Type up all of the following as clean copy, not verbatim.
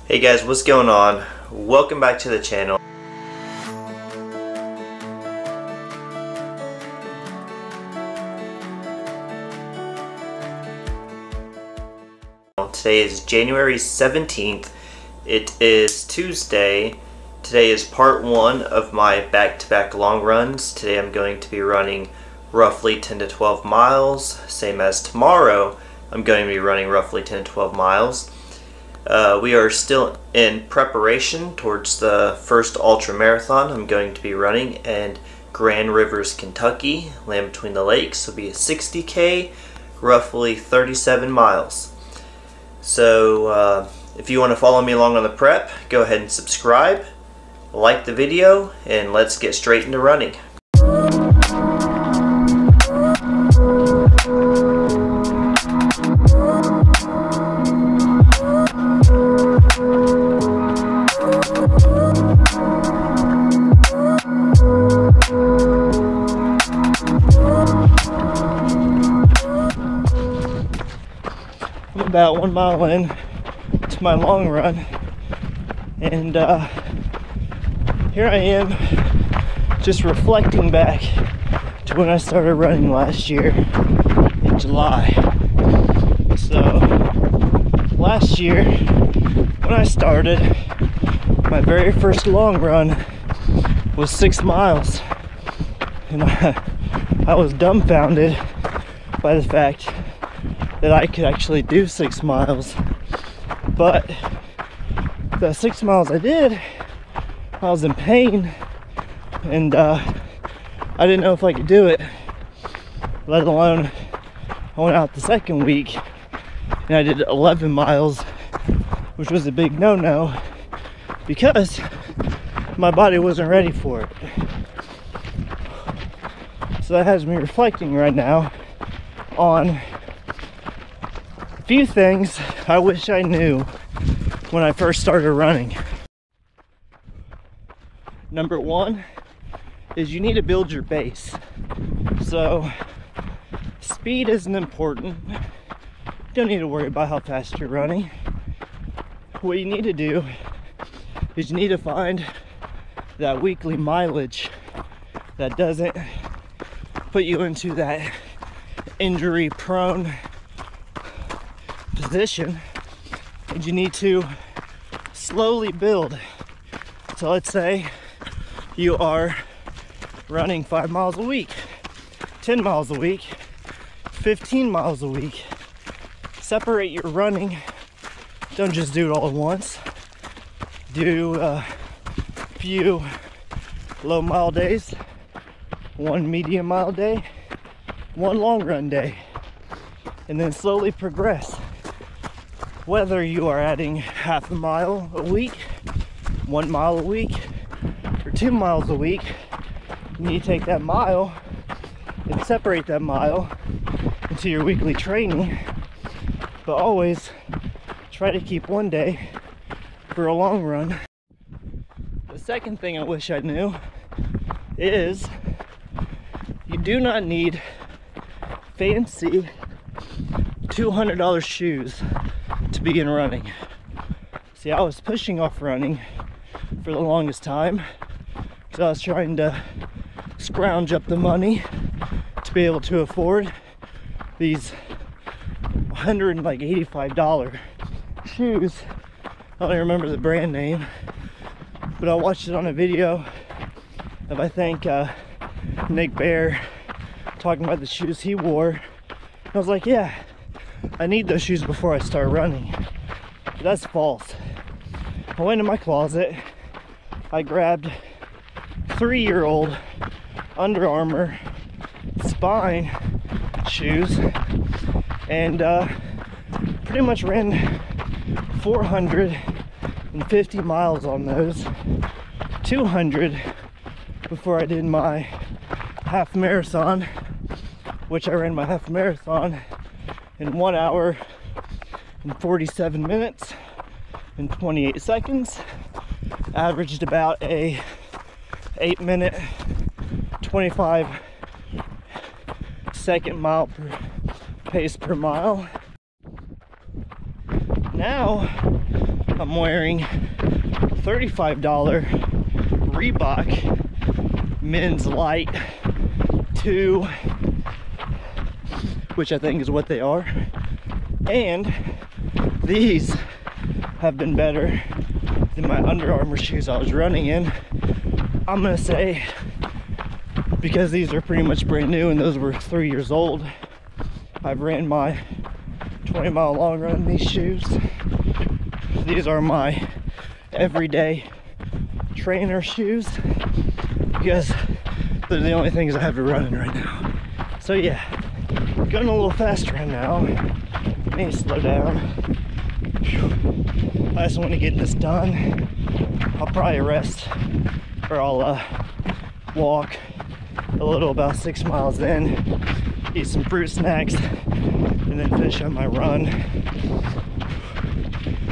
Hey guys, what's going on? Welcome back to the channel. Today is January 17th. It is Tuesday. Today is part one of my back-to-back long runs. Today I'm going to be running roughly 10 to 12 miles. Same as tomorrow, I'm going to be running roughly 10 to 12 miles. We are still in preparation towards the first ultra marathon I'm going to be running in Grand Rivers, Kentucky, Land Between the Lakes. It'll be a 60K, roughly 37 miles. So if you want to follow me along on the prep, go ahead and subscribe, like the video, and let's get straight into running. I'm about 1 mile in to my long run, and here I am just reflecting back to when I started running last year in July. So last year when I started, my very first long run was 6 miles, and I was dumbfounded by the fact that I could actually do 6 miles. But the 6 miles I did, I was in pain, and I didn't know if I could do it, let alone I went out the second week and I did 11 miles, which was a big no-no because my body wasn't ready for it. So that has me reflecting right now on a few things I wish I knew when I first started running. Number one is you need to build your base. So speed isn't important. You don't need to worry about how fast you're running. What you need to do is you need to find that weekly mileage that doesn't put you into that injury prone position, and you need to slowly build. So let's say you are running 5 miles a week, 10 miles a week, 15 miles a week. Separate your running. Don't just do it all at once. Do a few low mile days, one medium mile day, one long run day, and then slowly progress. Whether you are adding half a mile a week, 1 mile a week, or 2 miles a week, you need to take that mile and separate that mile into your weekly training, but always try to keep one day for a long run. The second thing I wish I knew is you do not need fancy $200 shoes to begin running. See, I was pushing off running for the longest time because I was trying to scrounge up the money to be able to afford these $185 shoes. I don't remember the brand name, but I watched it on a video of, I think, Nick Bear talking about the shoes he wore. I was like, yeah, I need those shoes before I start running. But that's false. I went in my closet, I grabbed 3-year-old Under Armour Spine shoes, and pretty much ran 450 miles on those, 200 before I did my half marathon, which I ran my half marathon in 1 hour and 47 minutes and 28 seconds. Averaged about a 8-minute 25-second mile per pace per mile. Now I'm wearing $35 Reebok Men's Light 2, which I think is what they are. And these have been better than my Under Armour shoes I was running in. I'm gonna say, because these are pretty much brand new and those were 3 years old, I've ran my 20-mile long run in these shoes. These are my everyday trainer shoes because they're the only things I have to run in right now. So yeah, going a little fast right now. I need to slow down. I just want to get this done. I'll probably rest, or I'll walk a little, about 6 miles in, eat some fruit snacks, and then finish up my run.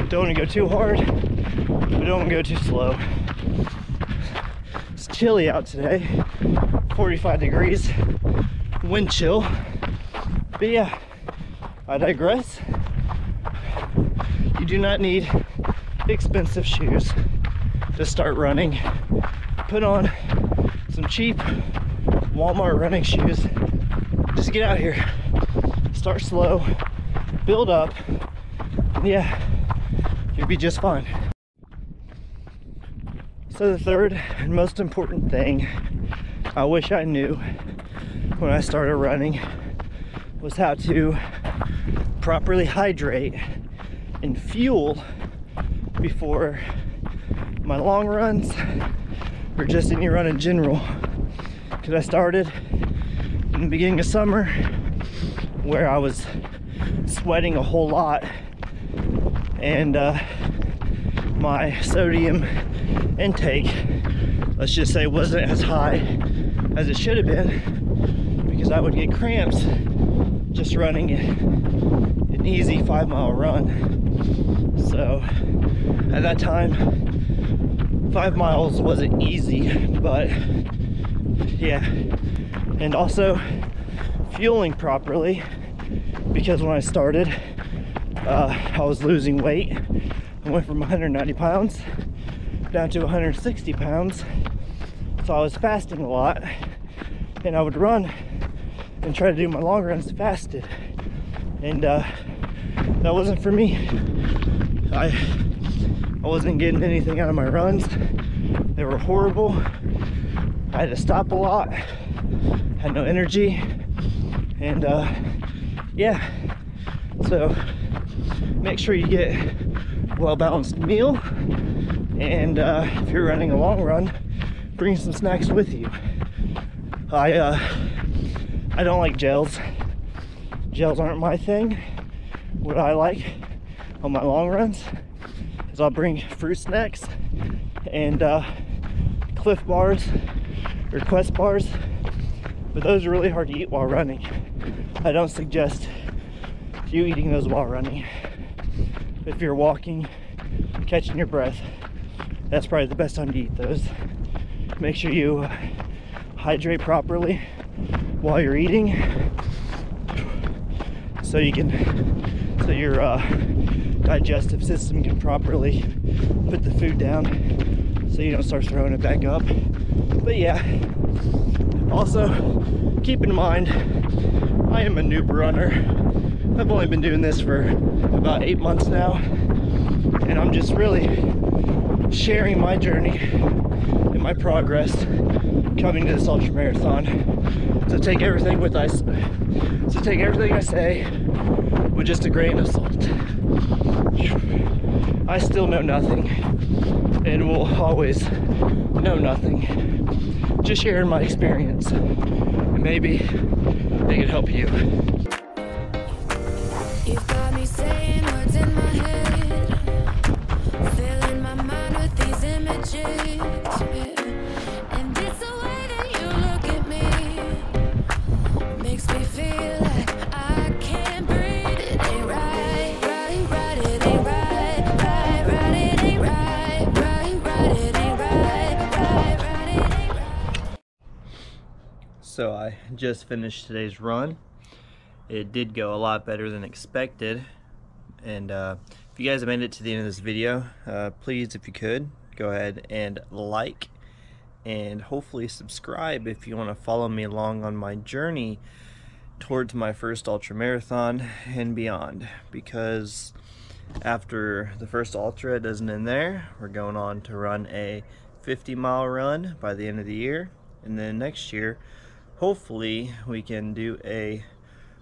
Don't want to go too hard, but don't want to go too slow. It's chilly out today, 45 degrees, wind chill. But yeah, I digress. You do not need expensive shoes to start running. Put on some cheap Walmart running shoes. Just get out here, start slow, build up, and yeah, you'll be just fine. So the third and most important thing I wish I knew when I started running was how to properly hydrate and fuel before my long runs or just any run in general. Because I started in the beginning of summer where I was sweating a whole lot, and my sodium intake, let's just say, wasn't as high as it should have been, because I would get cramps just running an easy 5-mile run. So at that time, 5 miles wasn't easy, but yeah. And also fueling properly, because when I started, I was losing weight. I went from 190 pounds down to 160 pounds. So I was fasting a lot, and I would run and try to do my long runs fasted. And that wasn't for me. I wasn't getting anything out of my runs. They were horrible. I had to stop a lot, had no energy, and yeah. So make sure you get a well-balanced meal, and if you're running a long run, bring some snacks with you. I don't like gels. Gels aren't my thing. What I like on my long runs is I'll bring fruit snacks and Cliff bars or Quest bars, but those are really hard to eat while running. I don't suggest you eating those while running. If you're walking, catching your breath, that's probably the best time to eat those. Make sure you hydrate properly while you're eating, so your digestive system can properly put the food down, so you don't start throwing it back up. But yeah, also keep in mind, I am a noob runner. I've only been doing this for about 8 months now, and I'm just really sharing my journey and my progress coming to this ultra marathon. So take everything I say with just a grain of salt. I still know nothing, and will always know nothing. Just sharing my experience, and maybe it could help you. You've got me saying words in my head, filling my mind with these images, yeah. And it's the way that you look at me, makes me feel like I can't breathe. It ain't right, right, right, it ain't right, right, right, it ain't right, right, right, it ain't right, right, right, it ain't right. So I just finished today's run. It did go a lot better than expected, and If you guys have made it to the end of this video, please, if you could, go ahead and like and hopefully subscribe if you want to follow me along on my journey towards my first ultra marathon and beyond, because after the first ultra, it doesn't end there. We're going on to run a 50-mile run by the end of the year, and then next year hopefully we can do a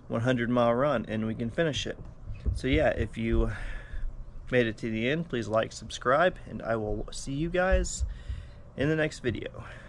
100-mile run and we can finish it. So yeah, if you made it to the end, please like, subscribe, and I will see you guys in the next video.